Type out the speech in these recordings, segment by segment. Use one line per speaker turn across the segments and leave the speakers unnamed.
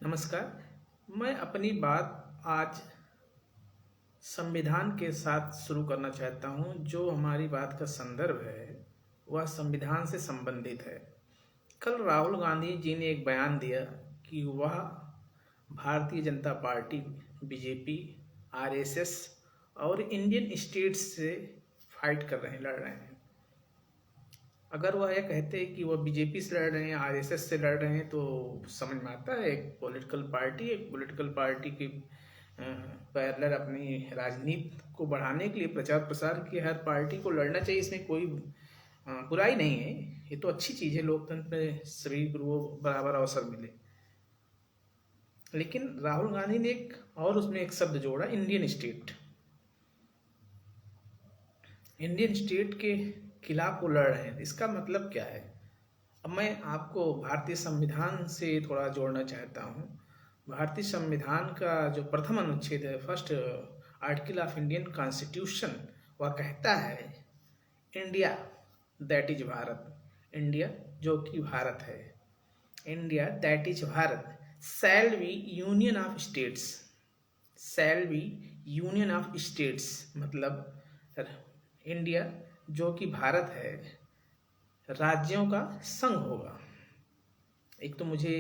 नमस्कार। मैं अपनी बात आज संविधान के साथ शुरू करना चाहता हूँ। जो हमारी बात का संदर्भ है वह संविधान से संबंधित है। कल राहुल गांधी जी ने एक बयान दिया कि वह Bharatiya Janata party, BJP, RSS और इंडियन स्टेट्स से फाइट कर रहे हैं, लड़ रहे हैं। अगर वह यह कहते हैं कि वह बीजेपी से लड़ रहे हैं, आरएसएस से लड़ रहे हैं, तो समझ में आता है एक पॉलिटिकल पार्टी की पैरेलल अपनी राजनीति को बढ़ाने के लिए प्रचार प्रसार की हर पार्टी को लड़ना चाहिए। इसमें कोई बुराई नहीं है, ये तो अच्छी चीज़ है। लोकतंत्र में सभी को बराबर अवसर मिले। लेकिन राहुल गांधी ने उसमें एक शब्द जोड़ा, इंडियन स्टेट के खिलाफ वो लड़ रहे हैं। इसका मतलब क्या है? अब मैं आपको भारतीय संविधान से थोड़ा जोड़ना चाहता हूँ। भारतीय संविधान का जो प्रथम अनुच्छेद है, first article of Indian constitution, वह कहता है India that is Bharat, India जो कि भारत है, India that is Bharat shall be union of states, shell be union of states मतलब इंडिया जो कि भारत है राज्यों का संघ होगा। एक तो मुझे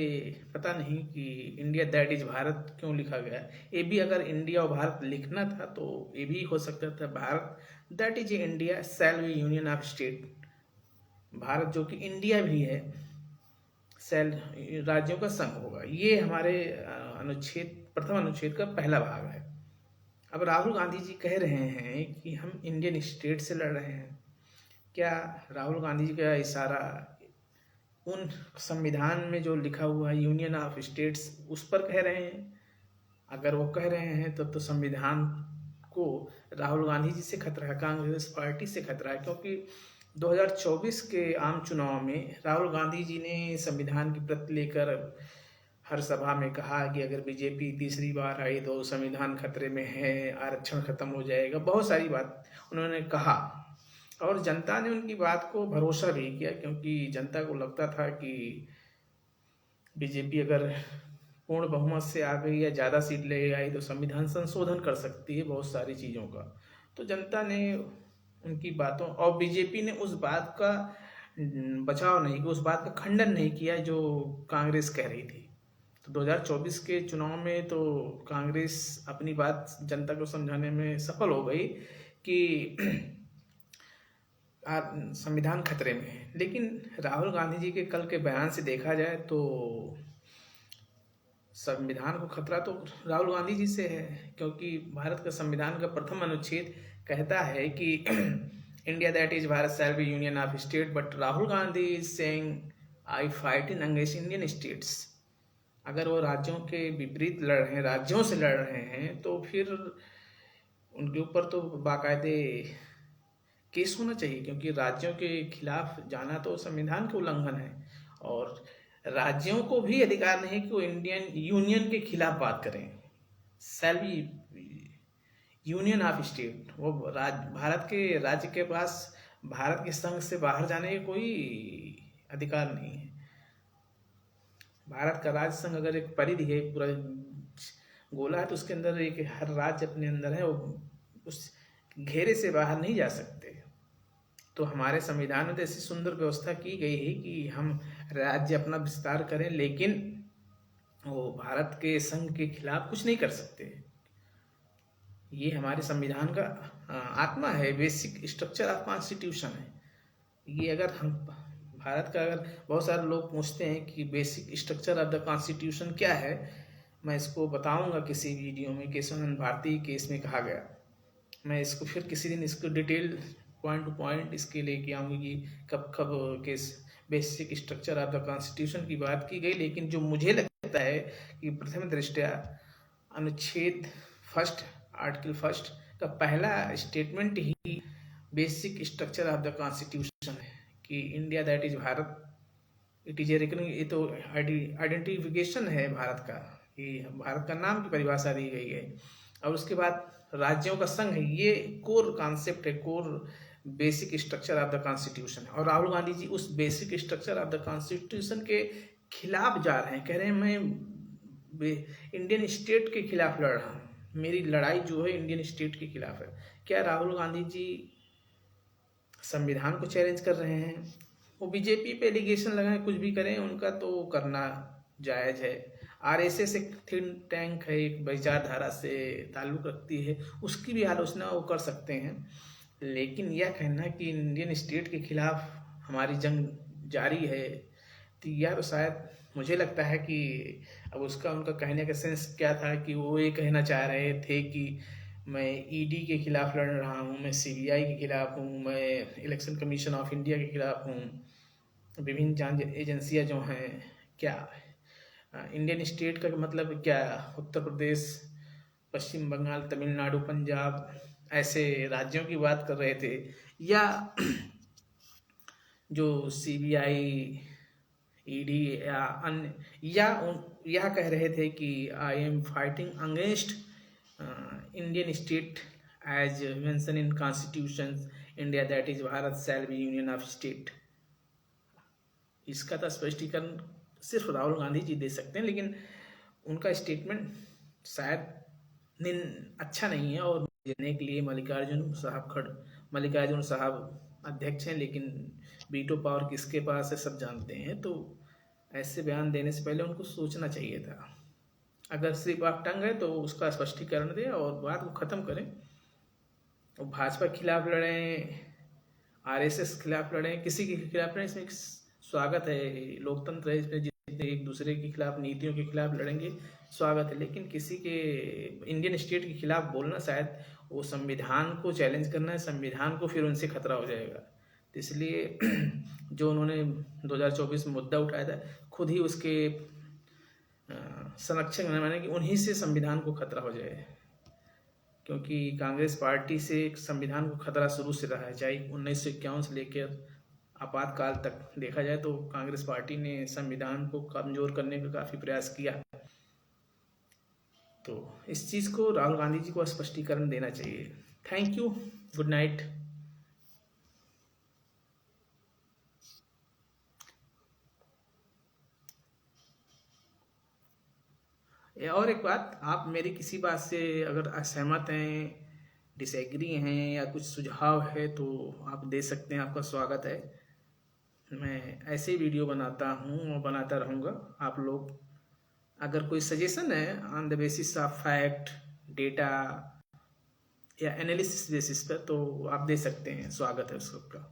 पता नहीं कि इंडिया दैट इज भारत क्यों लिखा गया। ये भी अगर इंडिया और भारत लिखना था तो ये भी हो सकता था, Bharat that is India shall be union of state, Bharat जो कि इंडिया भी है शैल राज्यों का संघ होगा। ये हमारे प्रथम अनुच्छेद का पहला भाग है। अब राहुल गांधी जी कह रहे हैं कि हम इंडियन स्टेट से लड़ रहे हैं। क्या राहुल गांधी जी का इशारा उन संविधान में जो लिखा हुआ है यूनियन ऑफ स्टेट्स उस पर कह रहे हैं? अगर वो कह रहे हैं तब तो संविधान को राहुल गांधी जी से खतरा है, कांग्रेस पार्टी से खतरा है। क्योंकि 2024 के आम चुनाव में राहुल गांधी जी ने संविधान की प्रत लेकर हर सभा में कहा कि अगर बीजेपी तीसरी बार आई तो संविधान खतरे में है, आरक्षण खत्म हो जाएगा, बहुत सारी बात उन्होंने कहा। और जनता ने उनकी बात को भरोसा भी किया, क्योंकि जनता को लगता था कि बीजेपी अगर पूर्ण बहुमत से आ गई या ज़्यादा सीट ले आई तो संविधान संशोधन कर सकती है बहुत सारी चीज़ों का। तो जनता ने उनकी बातों, और बीजेपी ने उस बात का बचाव नहीं किया, उस बात का खंडन नहीं किया जो कांग्रेस कह रही थी। तो 2024 के चुनाव में तो कांग्रेस अपनी बात जनता को समझाने में सफल हो गई कि संविधान खतरे में है। लेकिन राहुल गांधी जी के कल के बयान से देखा जाए तो संविधान को खतरा तो राहुल गांधी जी से है, क्योंकि भारत का संविधान का प्रथम अनुच्छेद कहता है कि India that is Bharat shall be union of state, but Rahul Gandhi is saying I fight in against Indian states. अगर वो राज्यों के विपरीत लड़ रहे हैं, राज्यों से लड़ रहे हैं, तो फिर उनके ऊपर तो बाकायदे केस होना चाहिए, क्योंकि राज्यों के खिलाफ जाना तो संविधान का उल्लंघन है। और राज्यों को भी अधिकार नहीं कि वो इंडियन यूनियन के खिलाफ बात करें। शैल बी यूनियन ऑफ स्टेट, वो भारत के राज्य के पास भारत के संघ से बाहर जाने का कोई अधिकार नहीं है। भारत का राज्य संघ अगर एक परिधि है, पूरा गोला है, तो उसके अंदर एक हर राज्य अपने अंदर है, वो उस घेरे से बाहर नहीं जा सकते। तो हमारे संविधान में तो ऐसी सुंदर व्यवस्था की गई है कि हम राज्य अपना विस्तार करें, लेकिन वो भारत के संघ के खिलाफ कुछ नहीं कर सकते। ये हमारे संविधान का आत्मा है, बेसिक स्ट्रक्चर ऑफ कॉन्स्टिट्यूशन है ये। अगर हम भारत का, अगर बहुत सारे लोग पूछते हैं कि basic structure of the constitution क्या है, मैं इसको बताऊंगा किसी वीडियो में, केशवानंद भारती केस में कहा गया। मैं इसको फिर किसी दिन इसको डिटेल पॉइंट टू पॉइंट इसके लेके आऊँगी कि कब कब case basic structure of the constitution की बात की गई। लेकिन जो मुझे लगता है कि प्रथम दृष्टया अनुच्छेद फर्स्ट, आर्टिकल फर्स्ट का पहला statement he basic structure of the constitution है कि India that is Bharat, it is a reckoning. ये तो आइडेंटिफिकेशन है भारत का, कि भारत का नाम की परिभाषा दी गई है। और उसके बाद राज्यों का संघ है, ये कोर कॉन्सेप्ट है, core basic structure of the constitution है। और राहुल गांधी जी उस basic structure of the constitution के खिलाफ जा रहे हैं, कह रहे हैं मैं इंडियन स्टेट के खिलाफ लड़ रहा हूँ, मेरी लड़ाई जो है इंडियन स्टेट के खिलाफ है। क्या राहुल गांधी जी संविधान को चैलेंज कर रहे हैं? वो बीजेपी पे एलिगेशन लगाएं, कुछ भी करें, उनका तो करना जायज़ है। आरएसएस एक थिंक टैंक है, एक विचारधारा से ताल्लुक़ रखती है, उसकी भी आलोचना वो कर सकते हैं। लेकिन यह कहना कि इंडियन स्टेट के खिलाफ हमारी जंग जारी है, तो यह तो शायद मुझे लगता है कि अब उसका उनका कहने का सेंस क्या था कि वो ये कहना चाह रहे थे कि मैं ईडी के खिलाफ लड़ रहा हूँ, मैं सीबीआई के खिलाफ हूँ, मैं इलेक्शन कमीशन ऑफ इंडिया के खिलाफ हूँ, विभिन्न जांच एजेंसियाँ जो हैं। क्या इंडियन स्टेट का मतलब क्या? उत्तर प्रदेश, पश्चिम बंगाल, तमिलनाडु, पंजाब, ऐसे राज्यों की बात कर रहे थे? या जो सीबीआई, ईडी या अन्य, यह कह रहे थे कि I am fighting against Indian state as mention in constitution India, that is Bharat shall be union of state. इसका तो स्पष्टीकरण सिर्फ राहुल गांधी जी दे सकते हैं, लेकिन उनका स्टेटमेंट शायद अच्छा नहीं है। और देने के लिए मल्लिकार्जुन साहब अध्यक्ष हैं, लेकिन वीटो पावर किसके पास है सब जानते हैं। तो ऐसे बयान देने से पहले उनको सोचना चाहिए था। अगर सिर्फ आप टंग है तो उसका स्पष्टीकरण दें और बात को ख़त्म करें। और भाजपा के खिलाफ लड़ें, आरएसएस के खिलाफ लड़ें, किसी के खिलाफ लड़ें, इसमें स्वागत है, लोकतंत्र है, इसमें जितने एक दूसरे के खिलाफ, नीतियों के खिलाफ लड़ेंगे, स्वागत है। लेकिन किसी के इंडियन स्टेट के खिलाफ बोलना, शायद वो संविधान को चैलेंज करना है, संविधान को फिर उनसे खतरा हो जाएगा। तो इसलिए जो उन्होंने 2024 में मुद्दा उठाया था, खुद ही उसके संरक्षक न माने कि उन्हीं से संविधान को खतरा हो जाए, क्योंकि कांग्रेस पार्टी से संविधान को खतरा शुरू से रहा है। चाहे 1951 से लेकर आपातकाल तक देखा जाए तो कांग्रेस पार्टी ने संविधान को कमजोर करने का काफ़ी प्रयास किया। तो इस चीज़ को राहुल गांधी जी को स्पष्टीकरण देना चाहिए। Thank you, good night. और एक बात, आप मेरी किसी बात से अगर असहमत हैं, डिसएग्री हैं या कुछ सुझाव है तो आप दे सकते हैं, आपका स्वागत है। मैं ऐसे वीडियो बनाता हूँ और बनाता रहूँगा। आप लोग अगर कोई सजेशन है on the basis of fact, data या एनालिसिस बेसिस पर, तो आप दे सकते हैं, स्वागत है उसका।